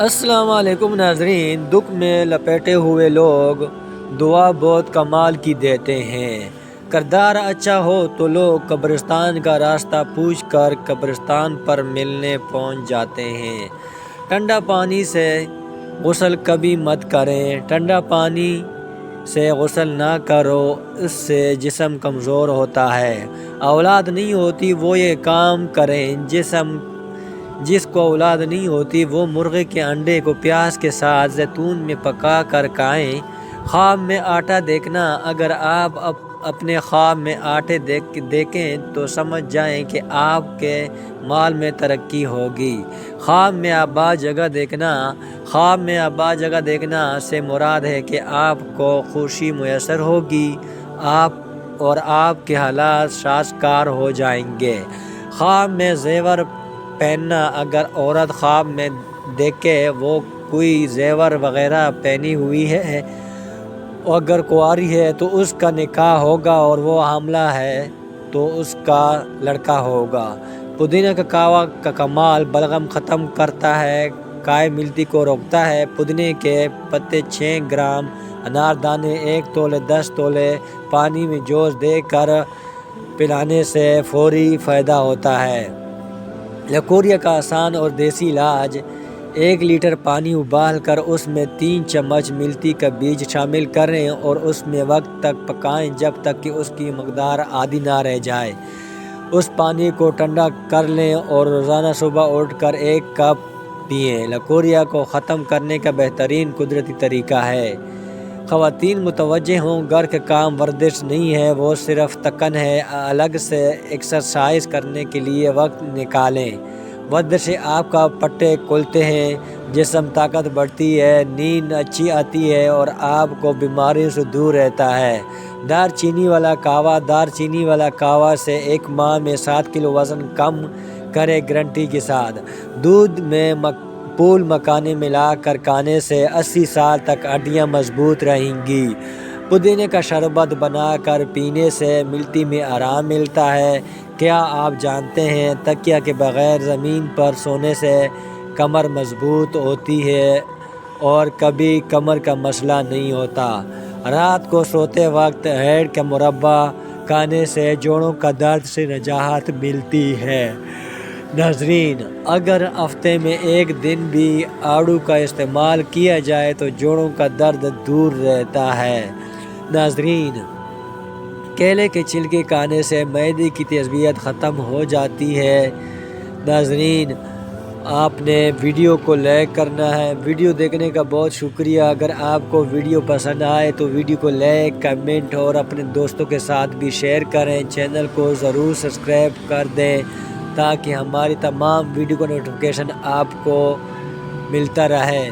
السلام علیکم ناظرین، دکھ میں لپیٹے ہوئے لوگ دعا بہت کمال کی دیتے ہیں۔ کردار اچھا ہو تو لوگ قبرستان کا راستہ پوچھ کر قبرستان پر ملنے پہنچ جاتے ہیں۔ ٹھنڈا پانی سے غسل کبھی مت کریں۔ ٹھنڈا پانی سے غسل نہ کرو، اس سے جسم کمزور ہوتا ہے۔ اولاد نہیں ہوتی وہ یہ کام کریں، جس کو اولاد نہیں ہوتی وہ مرغے کے انڈے کو پیاز کے ساتھ زیتون میں پکا کر کھائیں۔ خواب میں آٹا دیکھنا، اگر آپ اپنے خواب میں آٹے دیکھیں تو سمجھ جائیں کہ آپ کے مال میں ترقی ہوگی۔ خواب میں آباد جگہ دیکھنا سے مراد ہے کہ آپ کو خوشی میسر ہوگی اور آپ کے حالات سازگار ہو جائیں گے۔ خواب میں زیور پہننا، اگر عورت خواب میں دیکھے وہ کوئی زیور وغیرہ پہنی ہوئی ہے، اگر کنواری ہے تو اس کا نکاح ہوگا، اور وہ حاملہ ہے تو اس کا لڑکا ہوگا۔ پودینے کا قہوہ کا کمال بلغم ختم کرتا ہے، قائے ملتی کو روکتا ہے۔ پودینے کے پتے 6 گرام، انار دانے 1 تولے 10 تولے پانی میں جوش دے کر پلانے سے فوری فائدہ ہوتا ہے۔ لکوریا کا آسان اور دیسی علاج: 1 لیٹر پانی ابال کر اس میں 3 چمچ ملتی کا بیج شامل کریں اور اس میں وقت تک پکائیں جب تک کہ اس کی مقدار آدھی نہ رہ جائے۔ اس پانی کو ٹھنڈا کر لیں اور روزانہ صبح اٹھ کر 1 کپ پئیں۔ لکوریا کو ختم کرنے کا بہترین قدرتی طریقہ ہے۔ خواتین متوجہ ہوں، گھر کا کام ورزش نہیں ہے، وہ صرف تھکن ہے۔ الگ سے ایکسرسائز کرنے کے لیے وقت نکالیں۔ ورزش سے آپ کا پٹے کھلتے ہیں، جسم طاقت بڑھتی ہے، نیند اچھی آتی ہے اور آپ کو بیماریوں سے دور رہتا ہے۔ دار چینی والا قہوہ: دار چینی والا قہوہ سے 1 ماہ میں 7 کلو وزن کم کرے، گارنٹی کے ساتھ۔ دودھ میں پھول مکھانے ملا کر کھانے سے 80 سال تک ہڈیاں مضبوط رہیں گی۔ پودینے کا شربت بنا کر پینے سے ملٹی میں آرام ملتا ہے۔ کیا آپ جانتے ہیں تکیہ کے بغیر زمین پر سونے سے کمر مضبوط ہوتی ہے اور کبھی کمر کا مسئلہ نہیں ہوتا؟ رات کو سوتے وقت ہیڈ کا مربع کھانے سے جوڑوں کا درد سے نجات ملتی ہے۔ ناظرین، اگر ہفتے میں 1 دن بھی آڑو کا استعمال کیا جائے تو جوڑوں کا درد دور رہتا ہے۔ ناظرین، کیلے کے چھلکے کھانے سے معدے کی تیزابیت ختم ہو جاتی ہے۔ ناظرین، آپ نے ویڈیو کو لائک کرنا ہے۔ ویڈیو دیکھنے کا بہت شکریہ۔ اگر آپ کو ویڈیو پسند آئے تو ویڈیو کو لائک، کمنٹ اور اپنے دوستوں کے ساتھ بھی شیئر کریں۔ چینل کو ضرور سبسکرائب کر دیں تاکہ ہماری تمام ویڈیو کا نوٹیفیکیشن آپ کو ملتا رہے۔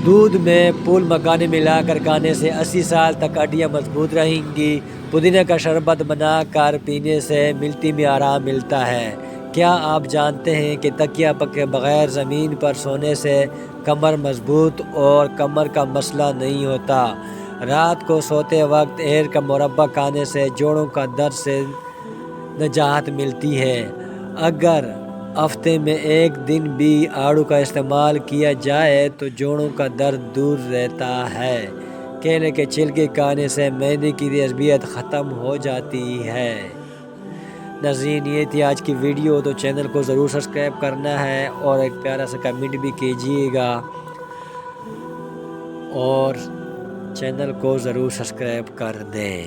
دودھ میں پھول مکھانے ملا کر کھانے سے 80 سال تک ہڈیاں مضبوط رہیں گی۔ پودینے کا شربت بنا کر پینے سے ملٹی میں آرام ملتا ہے۔ کیا آپ جانتے ہیں کہ تکیہ کے بغیر زمین پر سونے سے کمر مضبوط اور کمر کا مسئلہ نہیں ہوتا؟ رات کو سوتے وقت ہیڈ کا مربع کھانے سے جوڑوں کا درد سے نجات ملتی ہے۔ اگر ہفتے میں 1 دن بھی آڑو کا استعمال کیا جائے تو جوڑوں کا درد دور رہتا ہے۔ کیلے کے چھلکے کھانے سے معدے کی تیزابیت ختم ہو جاتی ہے۔ ناظرین، یہ تھی آج کی ویڈیو، تو چینل کو ضرور سبسکرائب کرنا ہے اور ایک پیارا سا کمنٹ بھی کیجیے گا اور چینل کو ضرور سبسکرائب کر دیں۔